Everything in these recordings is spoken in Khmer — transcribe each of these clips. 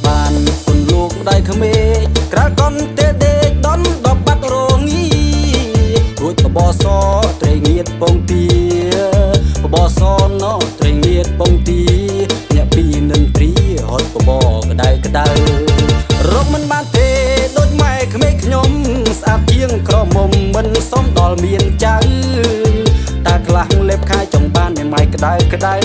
បានគុនលោកដៃក្មេងក្រៅកុនទេដេកដនដបបាត់រងីរួចបបសត្រេងៀតពងទាបបសណោត្រេងៀតពងទាអ្នកពីនិនត្រីហត់បបក្ដៅក្ដៅរកមិនបានទេដូចម៉ែក្មេងខ្ញុំស្អាតជាងក្រមុំមិនសមដល់មានចៅតាខ្លះលេបខាយចង់បានមេម៉ៃក្ដៅក្ដៅ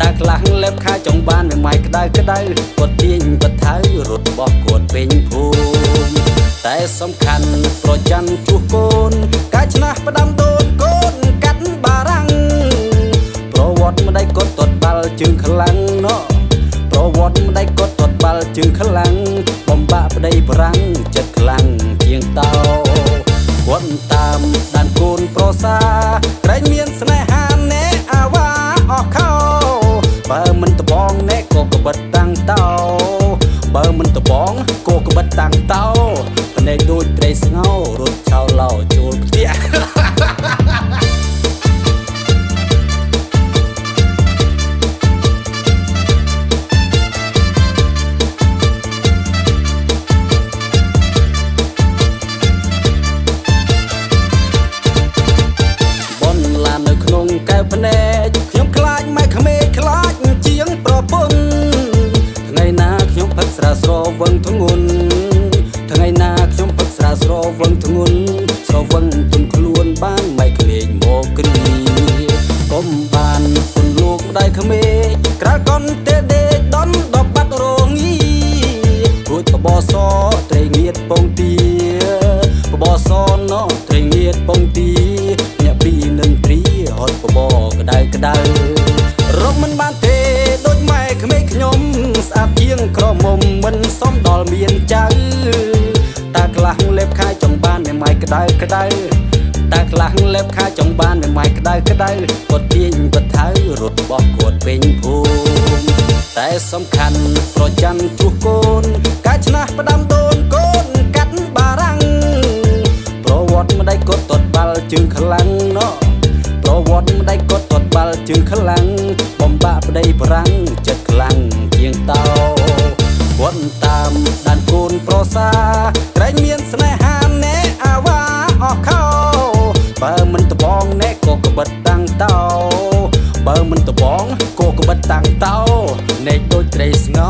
តាខ្លះលេបខាយចង់បានមេម៉ៃក្ដៅក្ដៅគាត់ទាញបថៅរត់បោះគាត់ពេញភូមិតែសំខាន់ប្រច័នជួសកូនកាឆ្នះផ្ដាំដូនកូនកាត់បារាំងប្រវត្តិម្ដាយគាត់ទាត់បាល់ជើងខ្លាំងណោះប្រវត្តិម្ដាយគាត់ទាត់បាល់ជើងខ្លាំងបំបាក់ប្ដីបារាំងចិត្តខ្លាំងជាងតោគាត់តាមដានកូនប្រសាក្រែងមានស្នេហាណែអាវ៉ាអស់ខោបើមិនតបងណែក៏ក្បិតតាំងតោបើមិនតបងក៏ក្បិតតាំងតោភ្នែកដូចត្រីស្ងោរត់ឆោឡោចូលផ្ទះកែភ្នែកខ្ញុំខ្លាចម៉ែក្មេងខ្លាចជាងប្រពន្ធថ្ងៃណាខ្ញុំផឹកស្រាស្រវឹងធ្ងន់ថ្ងៃណាខ្ញុំផឹកស្រាស្រវឹងធ្ងន់ស្រវឹងទុនខ្លួនបានម៉ែក្មេងមកគ្រាកុំបានគុនលោកម្ដាយក្មេងក្រៅកុនទេដេកដនដបបាត់រងីរួចបបសត្រេងៀតពងទាបបសណោត្រេងៀតពងទាអ្នកពីនិនត្រីហត់បបក្ដៅក្ដៅរកមិនបានទេដូចម៉ែក្មេងខ្ញុំស្អាតជាងក្រមុំមិនសមដល់មានចៅតាខ្លះលេបខាយចង់បានមេម៉ៃក្ដៅក្ដៅតាខ្លះលេបខាយចង់បានមេម៉ៃក្ដៅក្ដៅគាត់ទាញបថៅរត់បោះគាត់ពេញភូមិតែសំខាន់ប្រច័នជួសកូនកាឆ្នះផ្ដាំដូនកូនកាត់បារាំងប្រវត្តិម្ដាយគាត់ទាត់បាល់ជើងខ្លាំងណោះប្រវត្តិម្ដាយគាត់ទាត់បាល់ជើងខ្លាំងបំបាក់ប្ដីបារាំងចិត្តខ្លាំងជាងតោគាត់តាមដានកូនប្រសាក្រែងមានស្នេហាណែអាវ៉ាអស់ខោបើមិនតបងណែក៏ក្បិតតាំងតោបើមិនតបងក៏ក្បិតតាំងតោណែដូចត្រីស្ងោ